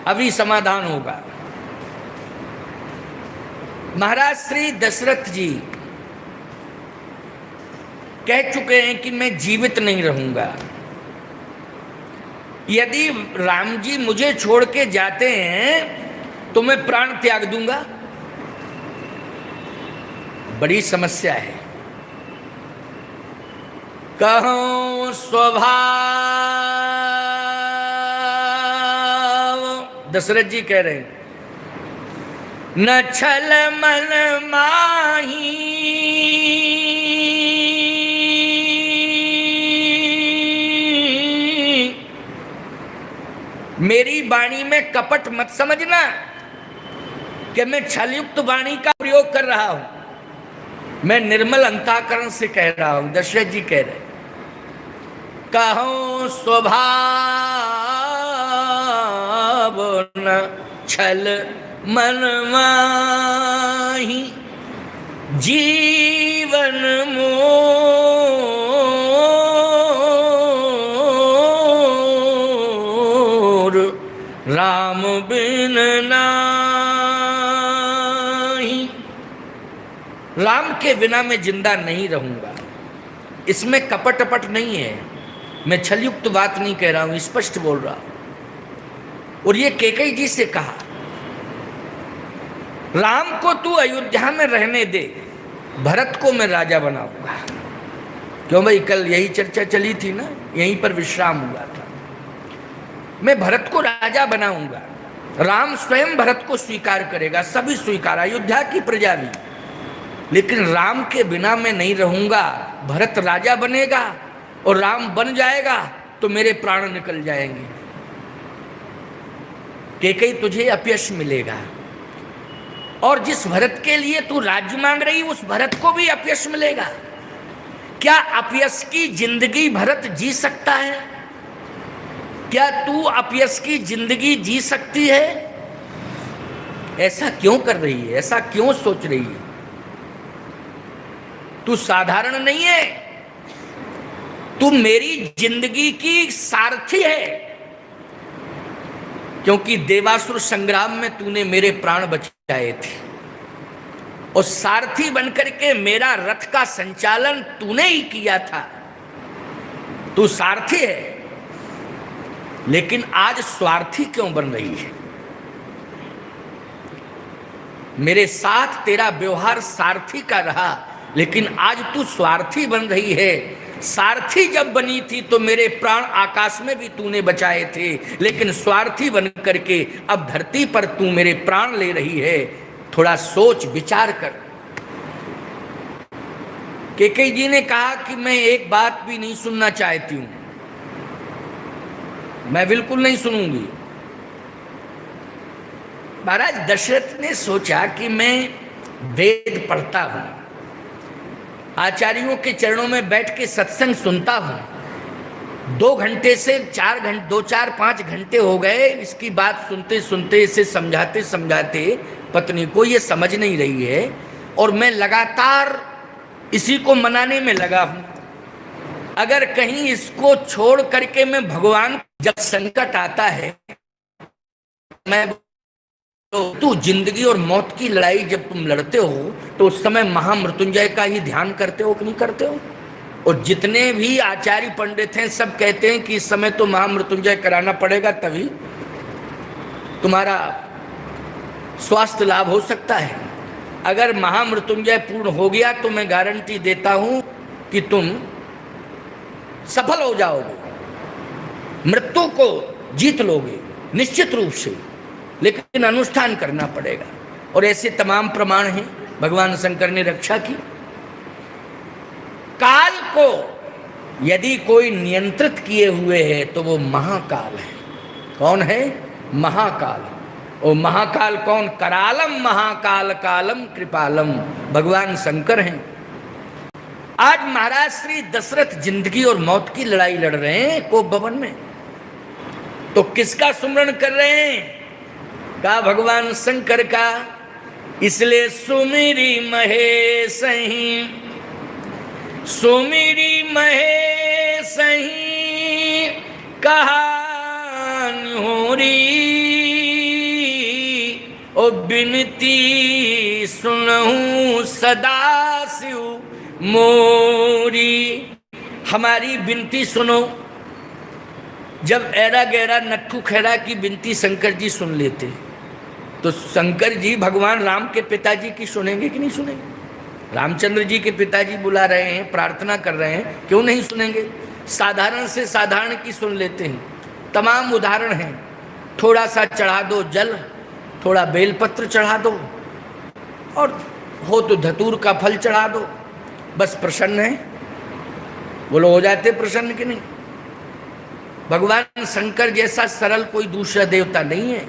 अभी समाधान होगा। महाराज श्री दशरथ जी कह चुके हैं कि मैं जीवित नहीं रहूंगा। यदि राम जी मुझे छोड़ के जाते हैं तो मैं प्राण त्याग दूंगा। बड़ी समस्या है। कहूं स्वभाव, दशरथ जी कह रहे हैं, न छल मन माही, मेरी वाणी में कपट मत समझना कि मैं छलयुक्त वाणी का प्रयोग कर रहा हूं। मैं निर्मल अंतःकरण से कह रहा हूं। दशरथ जी कह रहे, कहूं स्वभाव न छल मन माही, जीवन मोर राम बिन नाही। राम के बिना मैं जिंदा नहीं रहूंगा। इसमें कपट नहीं है। मैं छलयुक्त बात नहीं कह रहा हूं, स्पष्ट बोल रहा हूं। और ये कैकेयी जी से कहा, राम को तू अयोध्या में रहने दे, भरत को मैं राजा बनाऊंगा। क्यों भाई, कल यही चर्चा चली थी ना, यहीं पर विश्राम हुआ था। मैं भरत को राजा बनाऊंगा। राम स्वयं भरत को स्वीकार करेगा, सभी स्वीकार, अयोध्या की प्रजा भी। लेकिन राम के बिना मैं नहीं रहूंगा। भरत राजा बनेगा और राम बन जाएगा तो मेरे प्राण निकल जाएंगे। कैकेयी तुझे अपयश मिलेगा। और जिस भरत के लिए तू राज्य मांग रही, उस भरत को भी अपयश मिलेगा। क्या अपयश की जिंदगी भरत जी सकता है? क्या तू अपयश की जिंदगी जी सकती है? ऐसा क्यों कर रही है? ऐसा क्यों सोच रही है? तू साधारण नहीं है। तू मेरी जिंदगी की सारथी है। क्योंकि देवासुर संग्राम में तूने मेरे प्राण बचाए थे और सारथी बनकर के मेरा रथ का संचालन तूने ही किया था। तू सारथी है। लेकिन आज स्वार्थी क्यों बन रही है? मेरे साथ तेरा व्यवहार सारथी का रहा, लेकिन आज तू स्वार्थी बन रही है। सारथी जब बनी थी तो मेरे प्राण आकाश में भी तूने बचाए थे, लेकिन स्वार्थी बन करके अब धरती पर तू मेरे प्राण ले रही है। थोड़ा सोच विचार कर। कैकेयी जी ने कहा कि मैं एक बात भी नहीं सुनना चाहती हूं, मैं बिल्कुल नहीं सुनूंगी। महाराज दशरथ ने सोचा कि मैं वेद पढ़ता हूं, आचार्यों के चरणों में बैठ के सत्संग सुनता हूं। 2 घंटे से 4 घंटे, 2-4-5 घंटे हो गए इसकी बात सुनते सुनते, इसे समझाते समझाते पत्नी को ये समझ नहीं रही है और मैं लगातार इसी को मनाने में लगा हूं। अगर कहीं इसको छोड़ करके मैं भगवान, जब संकट आता है, मैं तो तू जिंदगी और मौत की लड़ाई जब तुम लड़ते हो तो उस समय महामृत्युंजय का ही ध्यान करते हो कि नहीं करते हो? और जितने भी आचार्य पंडित हैं सब कहते हैं कि इस समय तो महामृत्युंजय कराना पड़ेगा, तभी तुम्हारा स्वास्थ्य लाभ हो सकता है। अगर महामृत्युंजय पूर्ण हो गया तो मैं गारंटी देता हूं कि तुम सफल हो जाओगे, मृत्यु को जीत लोगे निश्चित रूप से। लेकिन अनुष्ठान करना पड़ेगा। और ऐसे तमाम प्रमाण हैं भगवान शंकर ने रक्षा की। काल को यदि कोई नियंत्रित किए हुए है तो वो महाकाल है। कौन है? महाकाल। और महाकाल कौन? करालम महाकाल कालम कृपालम, भगवान शंकर हैं। आज महाराज श्री दशरथ जिंदगी और मौत की लड़ाई लड़ रहे हैं कोप भवन में। तो किसका सुमरण कर रहे हैं? का भगवान शंकर का। इसलिए सुमिरी महेशही, सुमिरी महेशही कहा न्योरी, ओ बिनती सुनहु सदा शिव मोरी, हमारी विनती सुनो। जब ऐरा गैरा नट्ठू खैरा की विनती शंकर जी सुन लेते तो शंकर जी भगवान राम के पिताजी की सुनेंगे कि नहीं सुनेंगे? रामचंद्र जी के पिताजी बुला रहे हैं, प्रार्थना कर रहे हैं, क्यों नहीं सुनेंगे? साधारण से साधारण की सुन लेते हैं। तमाम उदाहरण हैं। थोड़ा सा चढ़ा दो जल, थोड़ा बेलपत्र चढ़ा दो, और हो तो धतूर का फल चढ़ा दो, बस प्रसन्न है। वो लोग हो जाते प्रसन्न कि नहीं? भगवान शंकर जैसा सरल कोई दूसरा देवता नहीं है,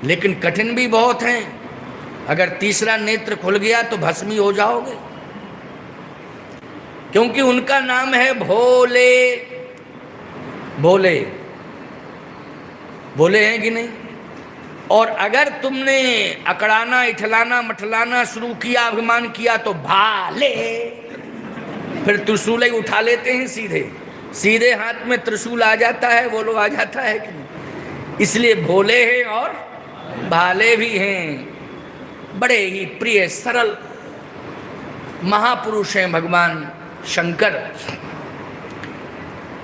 लेकिन कठिन भी बहुत हैं। अगर तीसरा नेत्र खुल गया तो भस्मी हो जाओगे, क्योंकि उनका नाम है भोले। भोले भोले हैं कि नहीं? और अगर तुमने अकड़ाना, इठलाना, मठलाना शुरू किया, अभिमान किया, तो भाले, फिर त्रिशूल ही उठा लेते हैं सीधे। सीधे हाथ में त्रिशूल आ जाता है, बोलो आ जाता है कि नहीं? इसलिए भोले हैं और भाले भी हैं। बड़े ही प्रिय सरल महापुरुष हैं भगवान शंकर।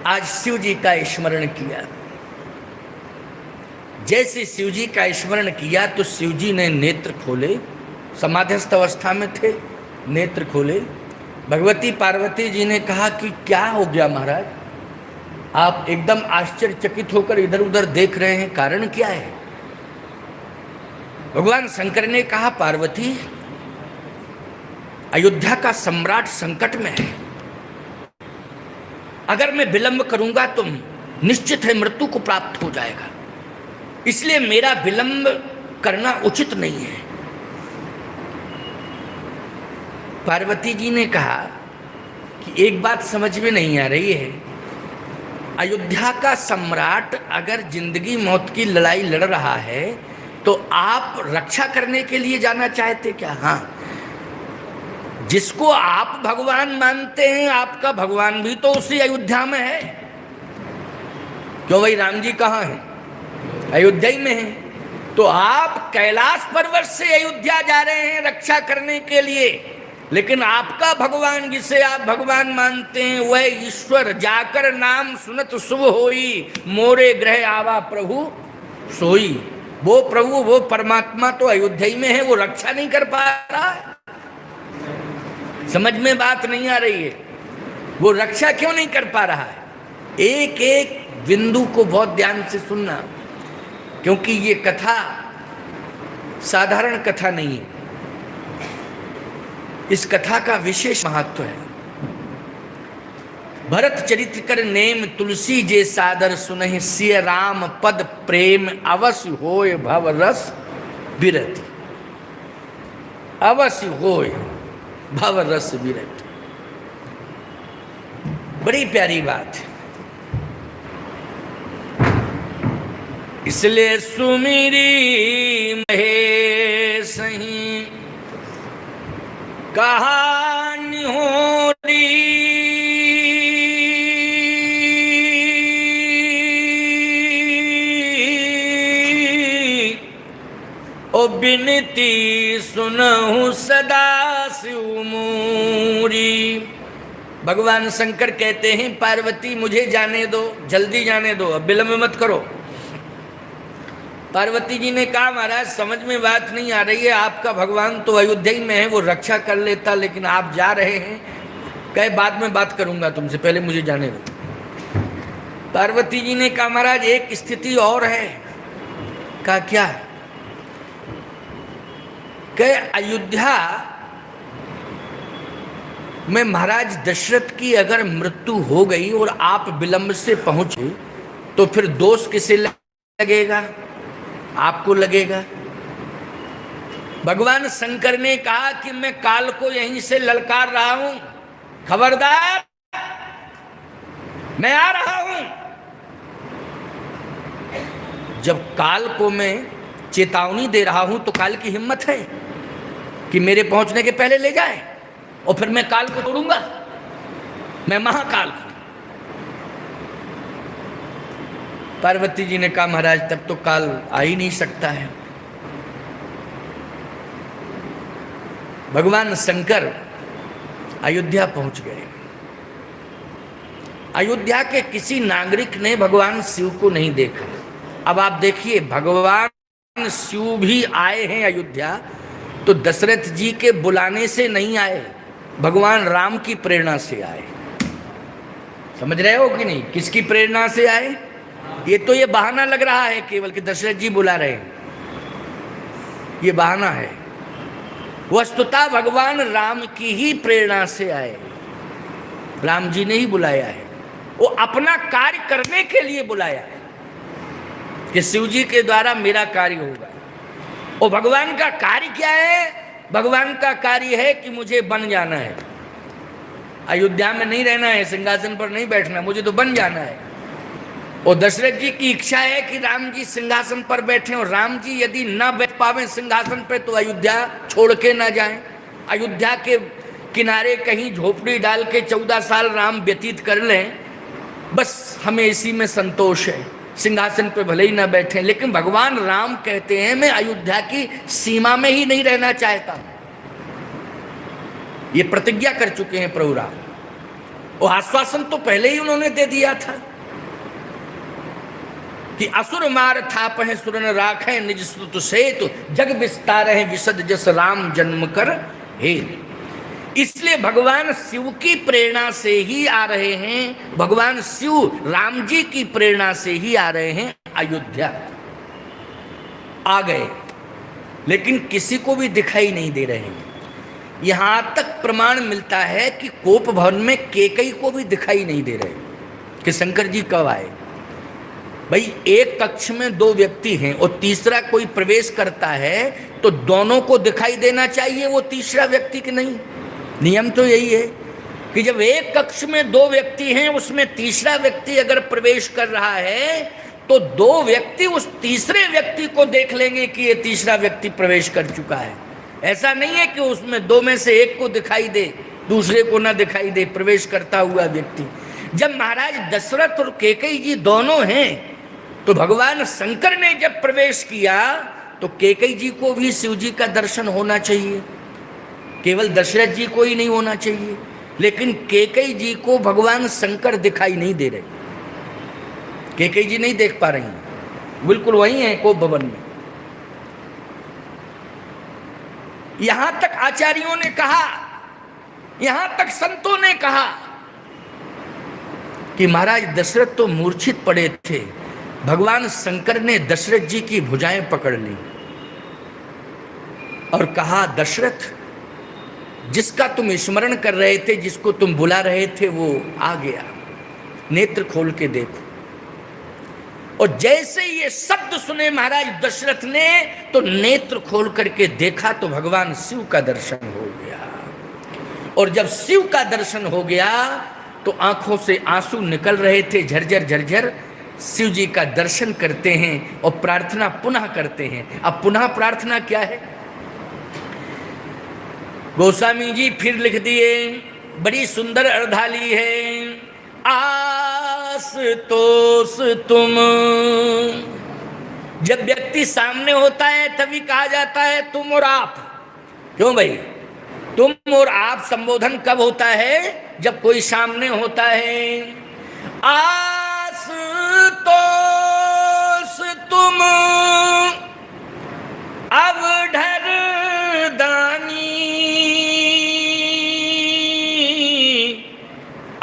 आज शिव जी का स्मरण किया। जैसे शिव जी का स्मरण किया तो शिव जी ने नेत्र खोले, समाधिस्थ अवस्था में थे, नेत्र खोले। भगवती पार्वती जी ने कहा कि क्या हो गया महाराज, आप एकदम आश्चर्यचकित होकर इधर उधर देख रहे हैं, कारण क्या है? भगवान शंकर ने कहा, पार्वती, अयोध्या का सम्राट संकट में है। अगर मैं विलंब करूंगा तो निश्चित है मृत्यु को प्राप्त हो जाएगा, इसलिए मेरा विलंब करना उचित नहीं है। पार्वती जी ने कहा कि एक बात समझ में नहीं आ रही है, अयोध्या का सम्राट अगर जिंदगी मौत की लड़ाई लड़ रहा है तो आप रक्षा करने के लिए जाना चाहते क्या? हाँ, जिसको आप भगवान मानते हैं, आपका भगवान भी तो उसी अयोध्या में है। क्यों भाई, राम जी कहाँ हैं? अयोध्या ही में हैं। तो आप कैलाश पर्वत से अयोध्या जा रहे हैं रक्षा करने के लिए, लेकिन आपका भगवान, जिसे आप भगवान मानते हैं, वह ईश्वर जाकर नाम सुनत शुभ होई, मोरे ग्रह आवा प्रभु सोई। वो प्रभु, वो परमात्मा तो अयोध्या ही में है, वो रक्षा नहीं कर पा रहा है। समझ में बात नहीं आ रही है? वो रक्षा क्यों नहीं कर पा रहा है? एक एक बिंदु को बहुत ध्यान से सुनना, क्योंकि ये कथा साधारण कथा नहीं है। इस कथा का विशेष महत्व है। भरत चरित्र कर नेम तुलसी जे सादर सुनहि, सिय राम पद प्रेम अवश्य होय भव रस बिरति। अवश्य होय भव रस बिरति। बड़ी प्यारी बात है। इसलिए सुमिरी महेश ही कहानी हो री, ओ बिनती सुनहु सदा शिव मोरी। भगवान शंकर कहते हैं, पार्वती मुझे जाने दो, जल्दी जाने दो, अब विलंब मत करो। पार्वती जी ने कहा, महाराज समझ में बात नहीं आ रही है, आपका भगवान तो अयोध्या में है, वो रक्षा कर लेता, लेकिन आप जा रहे हैं। कहे बाद में बात करूंगा तुमसे, पहले मुझे जाने दो। पार्वती जी ने कहा, महाराज एक स्थिति और है। कहा क्या? कहे अयोध्या में महाराज दशरथ की अगर मृत्यु हो गई और आप विलंब से पहुंचे तो फिर दोष किसे लगेगा? आपको लगेगा। भगवान शंकर ने कहा कि मैं काल को यहीं से ललकार रहा हूं, खबरदार मैं आ रहा हूं। जब काल को मैं चेतावनी दे रहा हूं तो काल की हिम्मत है कि मेरे पहुंचने के पहले ले जाए, और फिर मैं काल को तोड़ूंगा, मैं महाकाल। पार्वती जी ने कहा, महाराज तब तो काल आ ही नहीं सकता है। भगवान शंकर अयोध्या पहुंच गए। अयोध्या के किसी नागरिक ने भगवान शिव को नहीं देखा। अब आप देखिए, भगवान शिव भी आए हैं अयोध्या तो दशरथ जी के बुलाने से नहीं आए, भगवान राम की प्रेरणा से आए। समझ रहे हो कि नहीं? किसकी प्रेरणा से आए? ये बहाना लग रहा है केवल कि दशरथ जी बुला रहे हैं, ये बहाना है। वस्तुतः भगवान राम की ही प्रेरणा से आए, राम जी ने ही बुलाया है। वो अपना कार्य करने के लिए बुलाया है कि शिव जी के द्वारा मेरा कार्य होगा। और भगवान का कार्य क्या है? भगवान का कार्य है कि मुझे बन जाना है, अयोध्या में नहीं रहना है, सिंहासन पर नहीं बैठना, मुझे तो बन जाना है। और दशरथ जी की इच्छा है कि राम जी सिंहासन पर बैठे, और राम जी यदि ना बैठ पावे सिंहासन पर तो अयोध्या छोड़ के ना जाएं। अयोध्या के किनारे कहीं झोपड़ी डाल के 14 साल राम व्यतीत कर लें, बस हमें इसी में संतोष है। सिंहासन पे भले ही ना बैठे, लेकिन भगवान राम कहते हैं मैं अयोध्या की सीमा में ही नहीं रहना चाहता। ये प्रतिज्ञा कर चुके हैं प्रभु राम, और आश्वासन तो पहले ही उन्होंने दे दिया था कि असुर मार थाप है सुरन राखें निज सुत सेतु जग विस्तार है विशद जस राम जन्म कर हेतु। इसलिए भगवान शिव की प्रेरणा से ही आ रहे हैं, भगवान शिव राम जी की प्रेरणा से ही आ रहे हैं अयोध्या। आ गए, लेकिन किसी को भी दिखाई नहीं दे रहे हैं। यहां तक प्रमाण मिलता है कि कोप भवन में केकई को भी दिखाई नहीं दे रहे कि शंकर जी कब आए। भाई, एक कक्ष में 2 व्यक्ति हैं और तीसरा कोई प्रवेश करता है तो दोनों को दिखाई देना चाहिए, वो तीसरा व्यक्ति की नहीं। नियम तो यही है कि जब एक कक्ष में 2 व्यक्ति हैं, उसमें तीसरा व्यक्ति अगर प्रवेश कर रहा है तो 2 व्यक्ति उस तीसरे व्यक्ति को देख लेंगे कि ये तीसरा व्यक्ति प्रवेश कर चुका है। ऐसा नहीं है कि उसमें 2 में से एक को दिखाई दे, दूसरे को ना दिखाई दे प्रवेश करता हुआ व्यक्ति। जब महाराज दशरथ और कैकेयी जी दोनों हैं तो भगवान शंकर ने जब प्रवेश किया तो कैकेयी जी को भी शिव जी का दर्शन होना चाहिए, केवल दशरथ जी को ही नहीं होना चाहिए। लेकिन कैकेयी जी को भगवान शंकर दिखाई नहीं दे रहे, कैकेयी जी नहीं देख पा रही हैं, बिल्कुल वही है कोप भवन में। यहां तक आचार्यों ने कहा, यहां तक संतों ने कहा कि महाराज दशरथ तो मूर्छित पड़े थे, भगवान शंकर ने दशरथ जी की भुजाएं पकड़ ली और कहा, दशरथ जिसका तुम स्मरण कर रहे थे, जिसको तुम बुला रहे थे, वो आ गया, नेत्र खोल के देखो। और जैसे ये शब्द सुने महाराज दशरथ ने तो नेत्र खोल करके देखा तो भगवान शिव का दर्शन हो गया। और जब शिव का दर्शन हो गया तो आंखों से आंसू निकल रहे थे झरझर झरझर। शिव जी का दर्शन करते हैं और प्रार्थना पुनः करते हैं। अब पुनः प्रार्थना क्या है? गोस्वामी जी फिर लिख दिए, बड़ी सुंदर अर्धाली है। आस तोस तुम, जब व्यक्ति सामने होता है तभी कहा जाता है तुम और आप। क्यों भाई? तुम और आप संबोधन कब होता है? जब कोई सामने होता है। आस तोस तुम अवढर दानी,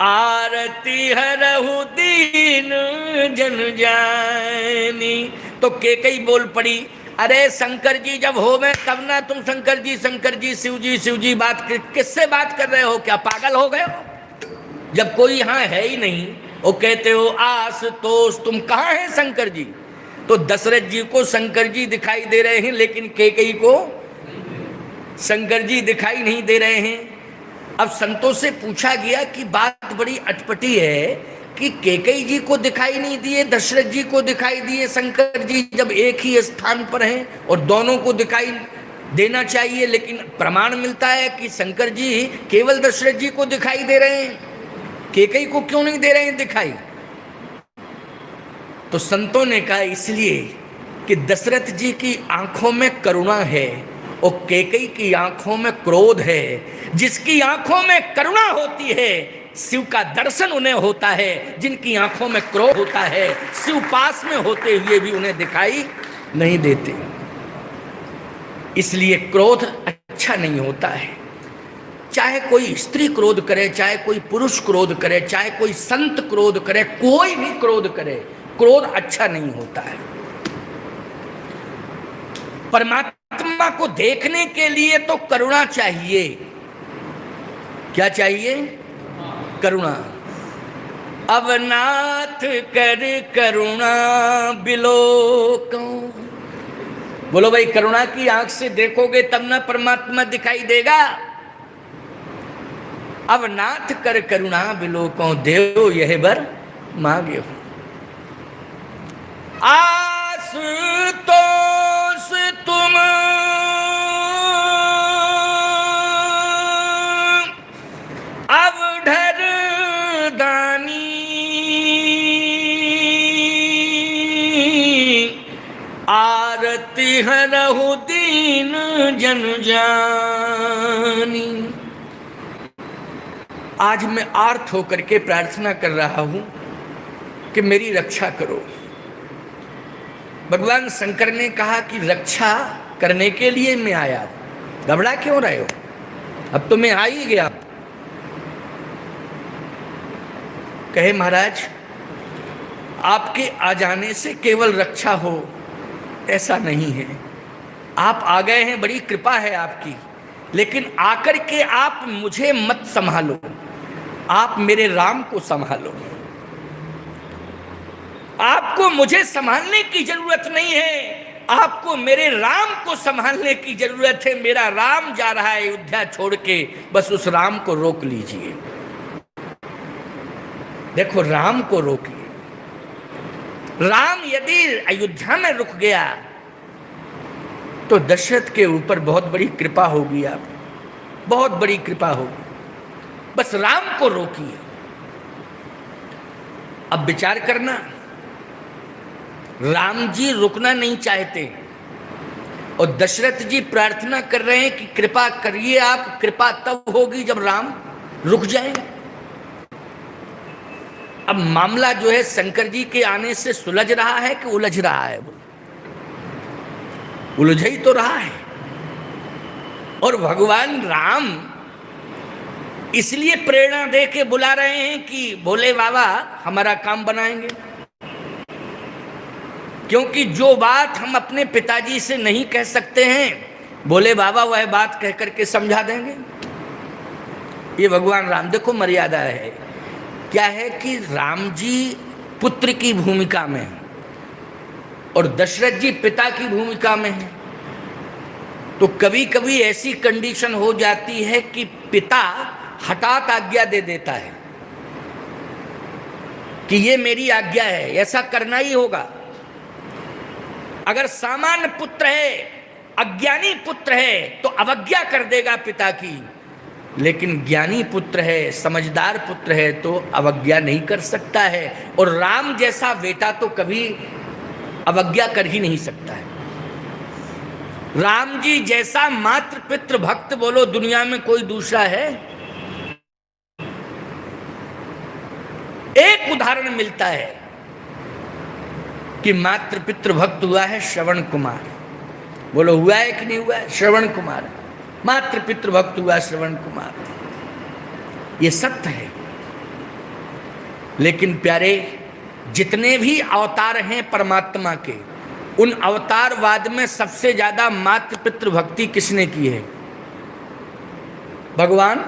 आरती हरहु दीन जन जानी। तो कैकेयी बोल पड़ी, अरे शंकर जी जब हो में तब ना तुम शंकर जी शिव जी बात किससे बात कर रहे हो? क्या पागल हो गए हो? जब कोई यहाँ है ही नहीं वो कहते हो आस तोस तुम, कहाँ हैं शंकर जी? तो दशरथ जी को शंकर जी दिखाई दे रहे हैं, लेकिन कैकेयी को शंकर जी दिखाई नहीं दे रहे हैं। अब संतों से पूछा गया कि बात बड़ी अटपटी है कि कैकेयी जी को दिखाई नहीं दिए, दशरथ जी को दिखाई दिए शंकर जी, जब एक ही स्थान पर हैं और दोनों को दिखाई देना चाहिए, लेकिन प्रमाण मिलता है कि शंकर जी केवल दशरथ जी को दिखाई दे रहे हैं, कैकेयी को क्यों नहीं दे रहे हैं दिखाई? तो संतों ने कहा इसलिए कि दशरथ जी की आंखों में करुणा है और कैकेयी की आंखों में क्रोध है, जिसकी आंखों में करुणा होती है शिव का दर्शन उन्हें होता है, जिनकी आंखों में क्रोध होता है शिव पास में होते हुए भी उन्हें दिखाई नहीं देते। इसलिए क्रोध अच्छा नहीं होता है। चाहे कोई स्त्री क्रोध करे, चाहे कोई पुरुष क्रोध करे, चाहे कोई संत क्रोध करे, कोई भी क्रोध करे, क्रोध अच्छा नहीं होता है। परमात्मा को देखने के लिए तो करुणा चाहिए। क्या चाहिए? करुणा। अब नाथ कर करुणा बिलोको। बोलो भाई, करुणा की आंख से देखोगे तब ना परमात्मा दिखाई देगा। अब नाथ कर करुणा बिलोको, देव यह बर मांगे हो। आस तोस तुम अब ढर दानी, आरती हरहु दीन जन जानी। आज मैं आर्त होकर के प्रार्थना कर रहा हूं कि मेरी रक्षा करो। भगवान शंकर ने कहा कि रक्षा करने के लिए मैं आया, घबरा क्यों रहे हो? अब तो मैं आ ही गया। कहे महाराज, आपके आ जाने से केवल रक्षा हो ऐसा नहीं है। आप आ गए हैं, बड़ी कृपा है आपकी, लेकिन आकर के आप मुझे मत संभालो, आप मेरे राम को संभालो। आपको मुझे संभालने की जरूरत नहीं है, आपको मेरे राम को संभालने की जरूरत है। मेरा राम जा रहा है अयोध्या छोड़ के, बस उस राम को रोक लीजिए। देखो, राम को रोकिए। राम यदि अयोध्या में रुक गया तो दशरथ के ऊपर बहुत बड़ी कृपा होगी, आप बहुत बड़ी कृपा होगी। बस राम को रोकिए। अब विचार करना, राम जी रुकना नहीं चाहते और दशरथ जी प्रार्थना कर रहे हैं कि कृपा करिए आप। कृपा तब होगी जब राम रुक जाए। अब मामला जो है शंकर जी के आने से सुलझ रहा है कि उलझ रहा है? उलझ ही तो रहा है। और भगवान राम इसलिए प्रेरणा दे के बुला रहे हैं कि भोले बाबा हमारा काम बनाएंगे, क्योंकि जो बात हम अपने पिताजी से नहीं कह सकते हैं, भोले बाबा वह बात कह करके समझा देंगे। ये भगवान राम, देखो मर्यादा है। क्या है कि राम जी पुत्र की भूमिका में है और दशरथ जी पिता की भूमिका में है। तो कभी कभी ऐसी कंडीशन हो जाती है कि पिता हठात आज्ञा दे देता है कि ये मेरी आज्ञा है, ऐसा करना ही होगा। अगर सामान्य पुत्र है, अज्ञानी पुत्र है, तो अवज्ञा कर देगा पिता की, लेकिन ज्ञानी पुत्र है, समझदार पुत्र है, तो अवज्ञा नहीं कर सकता है। और राम जैसा बेटा तो कभी अवज्ञा कर ही नहीं सकता है। राम जी जैसा मातृ पितृ भक्त बोलो दुनिया में कोई दूसरा है? एक उदाहरण मिलता है कि मातृ पितृ भक्त हुआ है श्रवण कुमार। बोलो हुआ है कि नहीं हुआ है? श्रवण कुमार मातृ पितृ भक्त हुआ, श्रवण कुमार। ये सत्य है। लेकिन प्यारे, जितने भी अवतार हैं परमात्मा के, उन अवतारवाद में सबसे ज्यादा मातृ पितृ भक्ति किसने की है? भगवान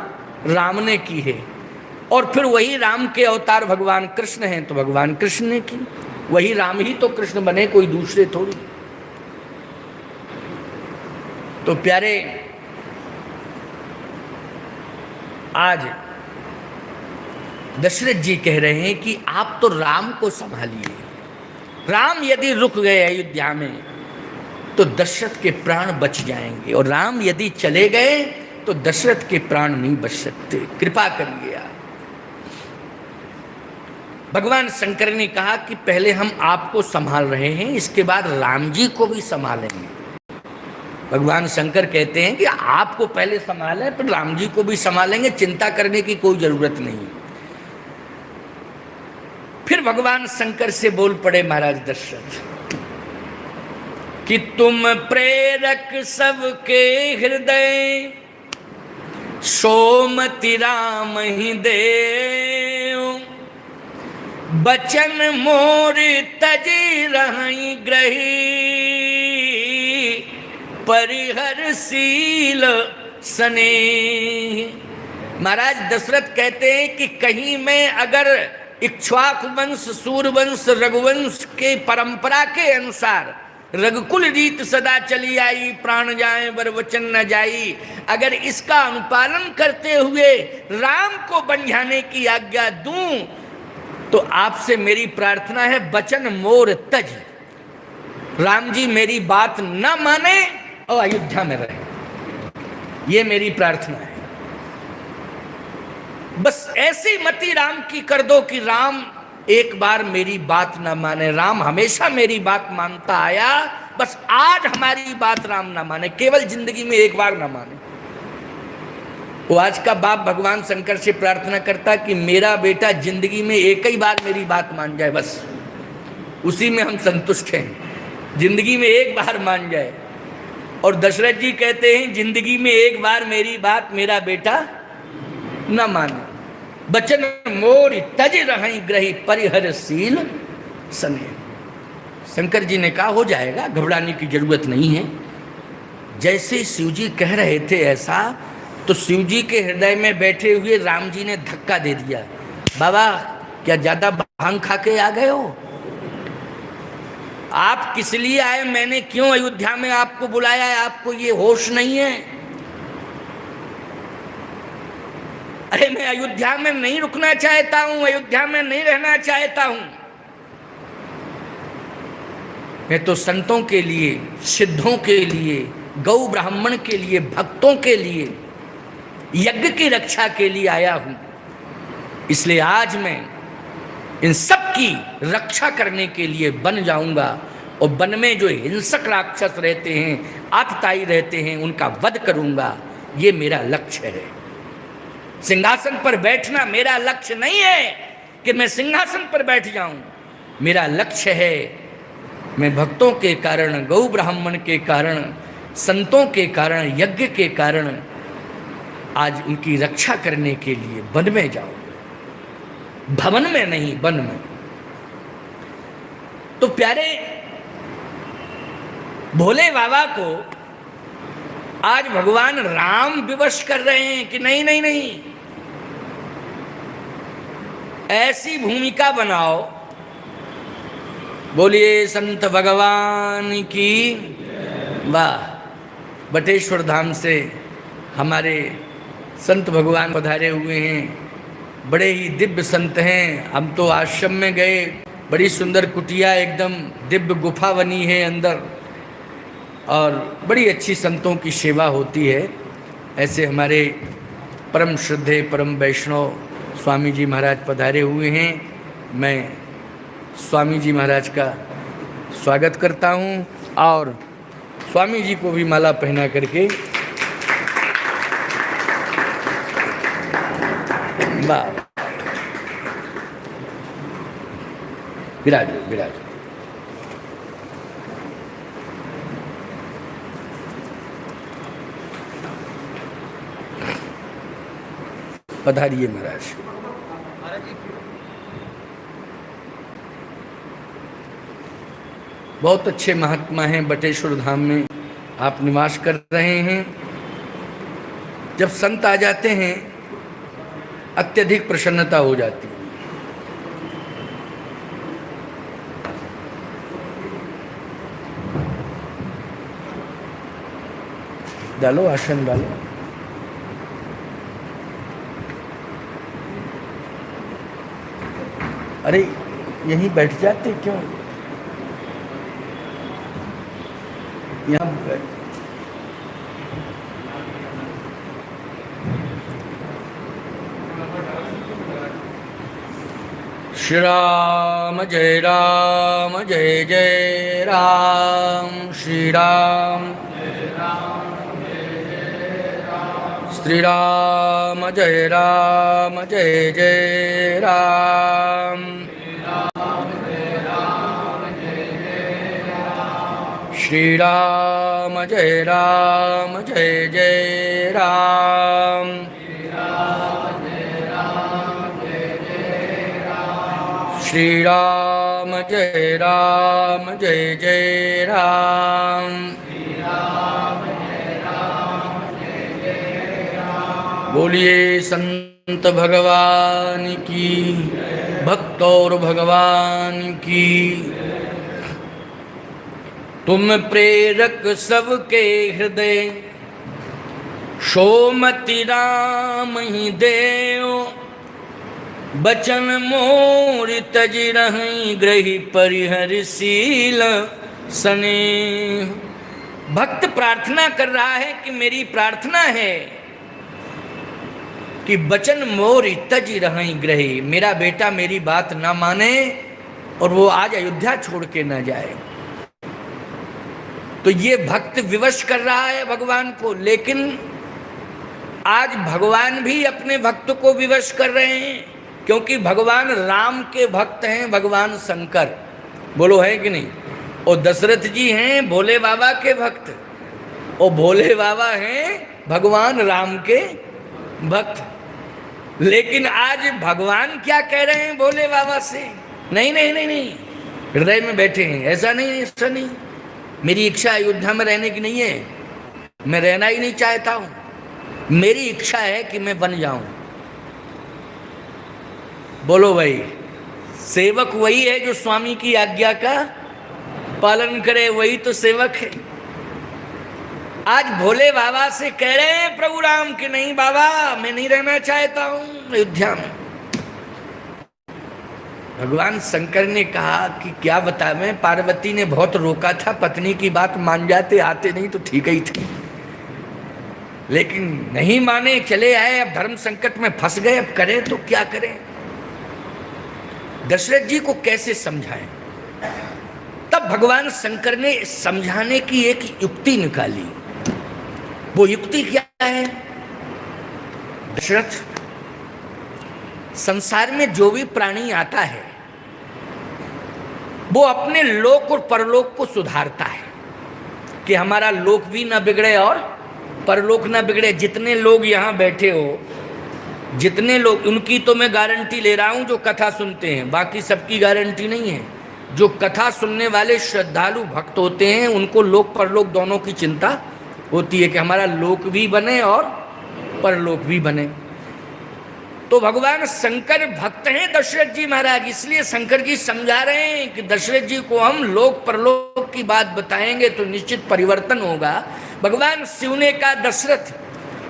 राम ने की है। और फिर वही राम के अवतार भगवान कृष्ण हैं, तो भगवान कृष्ण ने की। वही राम ही तो कृष्ण बने, कोई दूसरे थोड़ी। तो प्यारे, आज दशरथ जी कह रहे हैं कि आप तो राम को संभालिए। राम यदि रुक गए अयोध्या में तो दशरथ के प्राण बच जाएंगे, और राम यदि चले गए तो दशरथ के प्राण नहीं बच सकते। कृपा करिए आप। भगवान शंकर ने कहा कि पहले हम आपको संभाल रहे हैं, इसके बाद राम जी को भी संभालेंगे। भगवान शंकर कहते हैं कि आपको पहले संभालें, फिर राम जी को भी संभालेंगे, चिंता करने की कोई जरूरत नहीं। फिर भगवान शंकर से बोल पड़े महाराज दशरथ कि तुम प्रेरक सबके हृदय, सोमति राम ही देव, बचन मोर तजी रही ग्रही, परिहर सील सने। महाराज दशरथ कहते हैं कि कहीं मैं अगर इक्ष्वाकु वंश, सूरवंश, रघुवंश के परंपरा के अनुसार रघुकुल रीत सदा चली आई, प्राण जाए वर वचन न जाई, अगर इसका अनुपालन करते हुए राम को बंझाने की आज्ञा दूं, तो आपसे मेरी प्रार्थना है बचन मोर तज, राम जी मेरी बात न माने और अयोध्या में रहे, ये मेरी प्रार्थना है। बस ऐसी मति राम की कर दो कि राम एक बार मेरी बात ना माने। राम हमेशा मेरी बात मानता आया, बस आज हमारी बात राम ना माने, केवल जिंदगी में एक बार ना माने। वो आज का बाप भगवान शंकर से प्रार्थना करता कि मेरा बेटा जिंदगी में एक ही बार मेरी बात मान जाए, बस उसी में हम संतुष्ट हैं, जिंदगी में एक बार मान जाए। और दशरथ जी कहते हैं जिंदगी में एक बार मेरी बात मेरा बेटा न माने, बचन मोर तज रही ग्रही, परिहर सील सने। शंकर जी ने कहा हो जाएगा, घबराने की जरूरत नहीं है। जैसे शिव जी कह रहे थे ऐसा, तो शिव जी के हृदय में बैठे हुए राम जी ने धक्का दे दिया, बाबा क्या ज्यादा भांग खा के आ गए हो? आप किस लिए आए? मैंने क्यों अयोध्या में आपको बुलाया है? आपको ये होश नहीं है? अरे मैं अयोध्या में नहीं रुकना चाहता हूं, अयोध्या में नहीं रहना चाहता हूं। मैं तो संतों के लिए, सिद्धों के लिए, गौ ब्राह्मण के लिए, भक्तों के लिए, यज्ञ की रक्षा के लिए आया हूं। इसलिए आज मैं इन सब की रक्षा करने के लिए बन जाऊंगा, और वन में जो हिंसक राक्षस रहते हैं, आतताई रहते हैं, उनका वध करूंगा। ये मेरा लक्ष्य है। सिंहासन पर बैठना मेरा लक्ष्य नहीं है कि मैं सिंहासन पर बैठ जाऊं। मेरा लक्ष्य है मैं भक्तों के कारण, गौ ब्राह्मण के कारण, संतों के कारण, यज्ञ के कारण आज उनकी रक्षा करने के लिए वन में जाऊं, भवन में नहीं, वन में। तो प्यारे भोले बाबा को आज भगवान राम विवश कर रहे हैं कि नहीं नहीं नहीं, ऐसी भूमिका बनाओ। बोलिए संत भगवान की। वाह, बटेश्वर धाम से हमारे संत भगवान पधारे हुए हैं, बड़े ही दिव्य संत हैं। हम तो आश्रम में गए, बड़ी सुंदर कुटिया, एकदम दिव्य गुफा बनी है अंदर, और बड़ी अच्छी संतों की सेवा होती है। ऐसे हमारे परम श्रद्धेय परम वैष्णव स्वामी जी महाराज पधारे हुए हैं। मैं स्वामी जी महाराज का स्वागत करता हूं, और स्वामी जी को भी माला पहना करके विराजो विराजो। पधारिए महाराज। बहुत अच्छे महात्मा हैं, बटेश्वर धाम में आप निवास कर रहे हैं। जब संत आ जाते हैं अत्यधिक प्रसन्नता हो जाती है। डालो, आसन डालो। अरे यहीं बैठ जाते क्यों? यहाँ बैठ। श्री राम जय राम, जय जय राम, श्री राम जय राम। श्री राम जय जय राम। श्री राम जय जय राम। श्री राम जय जय राम। बोलिए संत भगवान की, भक्त और भगवान की। तुम प्रेरक सबके हृदय, सोमति राम ही देओ। बचन मोर तज रहि, ग्रही परिहरशील स्नेह। भक्त प्रार्थना कर रहा है कि मेरी प्रार्थना है कि बचन मोर तज रहि ग्रही, मेरा बेटा मेरी बात ना माने और वो आज अयोध्या छोड़ के ना जाए। तो ये भक्त विवश कर रहा है भगवान को, लेकिन आज भगवान भी अपने भक्त को विवश कर रहे हैं, क्योंकि भगवान राम के भक्त हैं, भगवान शंकर। बोलो है कि नहीं? और दशरथ जी हैं भोले बाबा के भक्त, और भोले बाबा हैं भगवान राम के भक्त। लेकिन आज भगवान क्या कह रहे हैं भोले बाबा से? नहीं नहीं नहीं नहीं, हृदय में बैठे हैं। ऐसा नहीं, ऐसा नहीं। मेरी इच्छा अयोध्या में रहने की नहीं है, मैं रहना ही नहीं चाहता हूं। मेरी इच्छा है कि मैं बन जाऊं। बोलो भाई, सेवक वही है जो स्वामी की आज्ञा का पालन करे, वही तो सेवक है। आज भोले बाबा से कह रहे हैं प्रभु राम कि नहीं बाबा, मैं नहीं रहना चाहता हूं अयोध्या में। भगवान शंकर ने कहा कि क्या बताएं, पार्वती ने बहुत रोका था, पत्नी की बात मान जाते, आते नहीं तो ठीक ही थी, लेकिन नहीं माने, चले आए। अब धर्म संकट में फंस गए, अब करें तो क्या करें? दशरथ जी को कैसे समझाएं? तब भगवान शंकर ने समझाने की एक युक्ति निकाली। वो युक्ति क्या है? दशरथ, संसार में जो भी प्राणी आता है वो अपने लोक और परलोक को सुधारता है कि हमारा लोक भी ना बिगड़े और परलोक ना बिगड़े। जितने लोग यहाँ बैठे हो, जितने लोग, उनकी तो मैं गारंटी ले रहा हूं जो कथा सुनते हैं, बाकी सबकी गारंटी नहीं है। जो कथा सुनने वाले श्रद्धालु भक्त होते हैं उनको लोक परलोक दोनों की चिंता होती है कि हमारा लोक भी बने और परलोक भी बने। तो भगवान शंकर भक्त हैं दशरथ जी महाराज, इसलिए शंकर जी समझा रहे हैं कि दशरथ जी को हम लोक परलोक की बात बताएंगे तो निश्चित परिवर्तन होगा। भगवान शिव ने कहा दशरथ,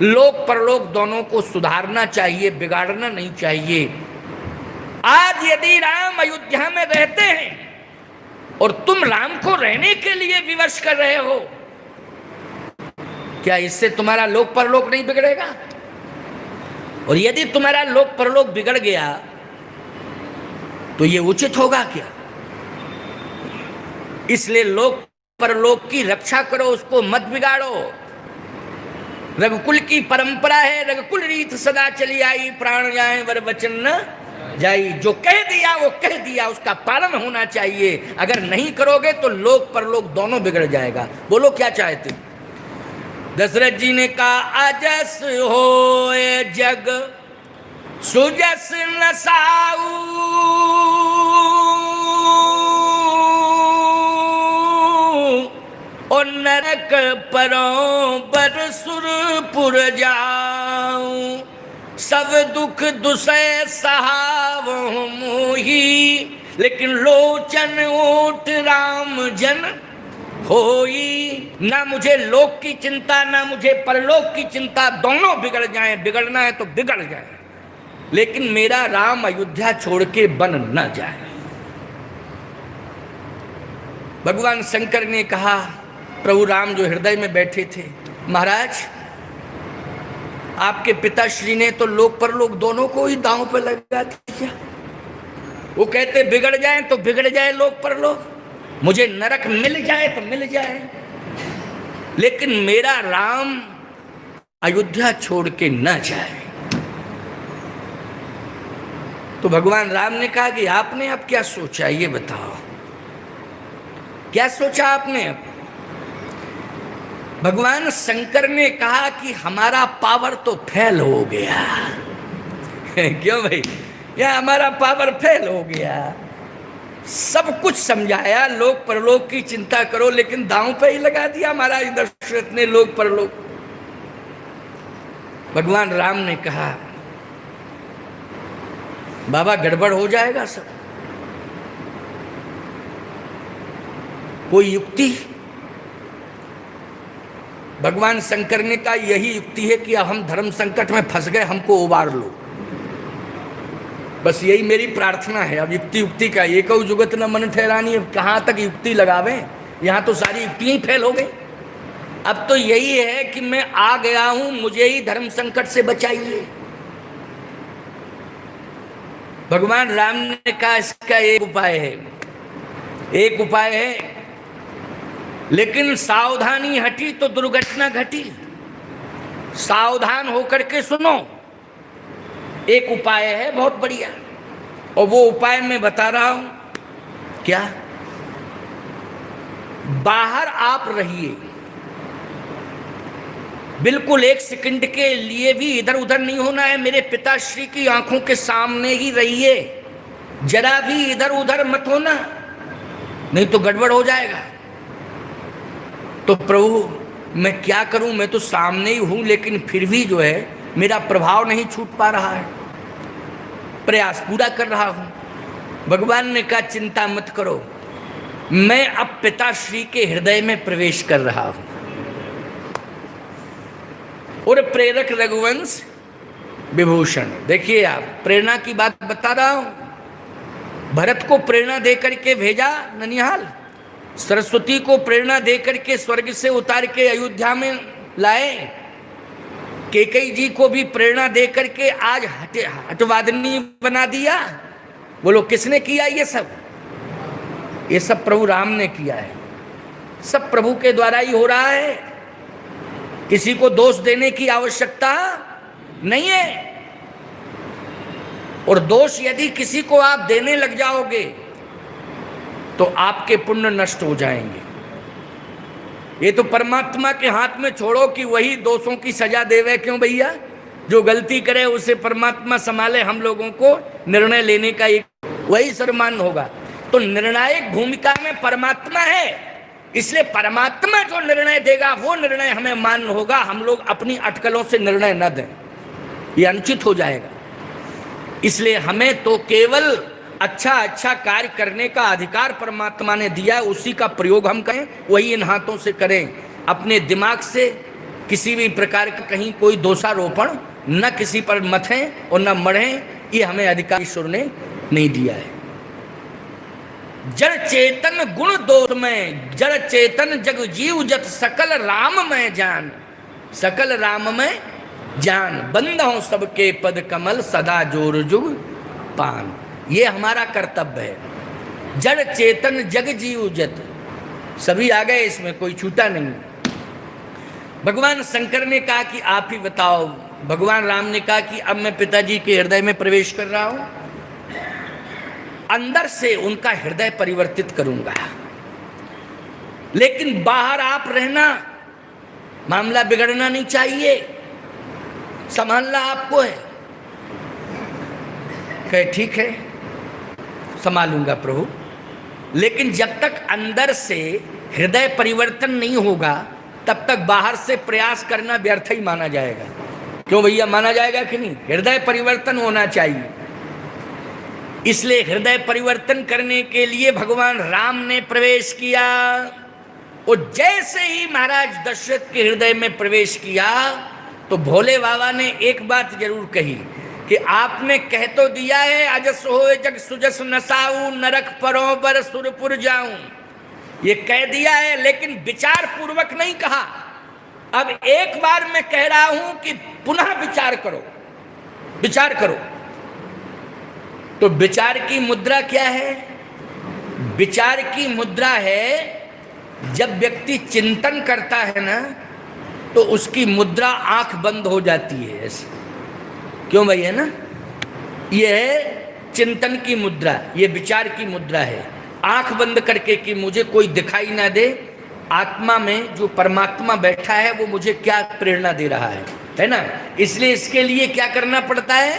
लोक परलोक दोनों को सुधारना चाहिए, बिगाड़ना नहीं चाहिए। आज यदि राम अयोध्या में रहते हैं और तुम राम को रहने के लिए विवश कर रहे हो, क्या इससे तुम्हारा लोक परलोक नहीं बिगड़ेगा? और यदि तुम्हारा लोक परलोक बिगड़ गया तो ये उचित होगा क्या? इसलिए लोक परलोक की रक्षा करो, उसको मत बिगाड़ो। रघुकुल की परंपरा है, रघुकुल रीत सदा चली आई, प्राण जाए वर वचन न जाई। जो कह दिया वो कह दिया, उसका पालन होना चाहिए। अगर नहीं करोगे तो लोक परलोक दोनों बिगड़ जाएगा। बोलो क्या चाहते? दशरथ जी ने कहा, अजस होए जग सुजस न साऊ, और नरक परों पर सुरपुर जाऊं। सब दुख दुसै सहाव मोही, लेकिन लोचन ओट राम जन होई। ना मुझे लोक की चिंता, ना मुझे परलोक की चिंता, दोनों बिगड़ जाएं। बिगड़ना है तो बिगड़ जाए, लेकिन मेरा राम अयोध्या छोड़ के बन न जाए। भगवान शंकर ने कहा, प्रभु राम जो हृदय में बैठे थे, महाराज आपके पिताश्री ने तो लोक परलोक दोनों को ही दांव पर लगा दिया। वो कहते बिगड़ जाए तो बिगड़ जाए लोक परलोक, मुझे नरक मिल जाए तो मिल जाए, लेकिन मेरा राम अयोध्या छोड़ के न जाए। तो भगवान राम ने कहा कि आपने अब क्या सोचा, ये बताओ, क्या सोचा आपने अब? भगवान शंकर ने कहा कि हमारा पावर तो फेल हो गया। क्यों भाई? या हमारा पावर फेल हो गया। सब कुछ समझाया, लोक परलोक की चिंता करो, लेकिन दांव पे ही लगा दिया महाराज दशरथ ने लोक परलोक। भगवान राम ने कहा बाबा गड़बड़ हो जाएगा सब, कोई युक्ति? भगवान शंकर ने कहा यही युक्ति है कि अब हम धर्म संकट में फंस गए, हमको उबार लो, बस यही मेरी प्रार्थना है। अब युक्ति का एक जुगत न मन ठहरानी, अब कहाँ तक युक्ति लगावे? यहाँ तो सारी युक्तियां ही फेल हो गई। अब तो यही है कि मैं आ गया हूं, मुझे ही धर्म संकट से बचाइए। भगवान राम ने कहा इसका एक उपाय है, एक उपाय है, लेकिन सावधानी हटी तो दुर्घटना घटी। सावधान होकर के सुनो, एक उपाय है बहुत बढ़िया, और वो उपाय मैं बता रहा हूं। क्या? बाहर आप रहिए, बिल्कुल एक सेकंड के लिए भी इधर उधर नहीं होना है, मेरे पिताश्री की आंखों के सामने ही रहिए, जरा भी इधर उधर मत होना, नहीं तो गड़बड़ हो जाएगा। तो प्रभु मैं क्या करूं, मैं तो सामने ही हूं, लेकिन फिर भी जो है मेरा प्रभाव नहीं छूट पा रहा है, प्रयास पूरा कर रहा हूं। भगवान ने कहा चिंता मत करो, मैं अब पिताश्री के हृदय में प्रवेश कर रहा हूं। और प्रेरक रघुवंश विभूषण, देखिए आप, प्रेरणा की बात बता रहा हूं। भरत को प्रेरणा दे करके भेजा ननिहाल, सरस्वती को प्रेरणा दे करके स्वर्ग से उतार के अयोध्या में लाए, कैकेयी जी को भी प्रेरणा दे करके आज हटवादिनी बना दिया। बोलो किसने किया ये सब? ये सब प्रभु राम ने किया है, सब प्रभु के द्वारा ही हो रहा है, किसी को दोष देने की आवश्यकता नहीं है। और दोष यदि किसी को आप देने लग जाओगे तो आपके पुण्य नष्ट हो जाएंगे। ये तो परमात्मा के हाथ में छोड़ो कि वही दोषों की सजा देवे। क्यों भैया? जो गलती करे उसे परमात्मा संभाले, हम लोगों को निर्णय लेने का एक वही सम्मान होगा। तो निर्णायक भूमिका में परमात्मा है, इसलिए परमात्मा जो निर्णय देगा वो निर्णय हमें मान्य होगा। हम लोग अपनी अटकलों से निर्णय न दें, ये अनुचित हो जाएगा। इसलिए हमें तो केवल अच्छा अच्छा कार्य करने का अधिकार परमात्मा ने दिया है, उसी का प्रयोग हम करें, वही इन हाथों से करें। अपने दिमाग से किसी भी प्रकार का कहीं कोई दोषारोपण न किसी पर मथें और न मढ़ें, ये हमें अधिकार ईश्वर ने नहीं दिया है। जड़ चेतन गुण दोष में, जड़ चेतन जग जीव जत सकल राम में जान, सकल राम में जान, बंद हो सबके पद कमल सदा जोर जुग पान। ये हमारा कर्तव्य है। जड़ चेतन जग जीव जत, सभी आ गए, इसमें कोई छूटा नहीं। भगवान शंकर ने कहा कि आप ही बताओ। भगवान राम ने कहा कि अब मैं पिताजी के हृदय में प्रवेश कर रहा हूं, अंदर से उनका हृदय परिवर्तित करूंगा, लेकिन बाहर आप रहना, मामला बिगड़ना नहीं चाहिए, संभालना आपको है। कहे ठीक है संभालूंगा प्रभु, लेकिन जब तक अंदर से हृदय परिवर्तन नहीं होगा तब तक बाहर से प्रयास करना व्यर्थ ही माना जाएगा। क्यों भैया? माना जाएगा कि नहीं? हृदय परिवर्तन होना चाहिए। इसलिए हृदय परिवर्तन करने के लिए भगवान राम ने प्रवेश किया। और जैसे ही महाराज दशरथ के हृदय में प्रवेश किया तो भोले बाबा ने एक बात जरूर कही कि आपने कह तो दिया है अजस हो जग सुजस नसाऊं, नरक परों पर सुरपुर जाऊं, ये कह दिया है, लेकिन विचार पूर्वक नहीं कहा। अब एक बार मैं कह रहा हूं कि पुनः विचार करो, विचार करो। तो विचार की मुद्रा क्या है? विचार की मुद्रा है जब व्यक्ति चिंतन करता है ना, तो तो उसकी मुद्रा आंख बंद हो जाती है ऐसे। क्यों भाई, है ना? यह है चिंतन की मुद्रा, ये विचार की मुद्रा है। आंख बंद करके कि मुझे कोई दिखाई ना दे, आत्मा में जो परमात्मा बैठा है वो मुझे क्या प्रेरणा दे रहा है ना? इसलिए इसके लिए क्या करना पड़ता है?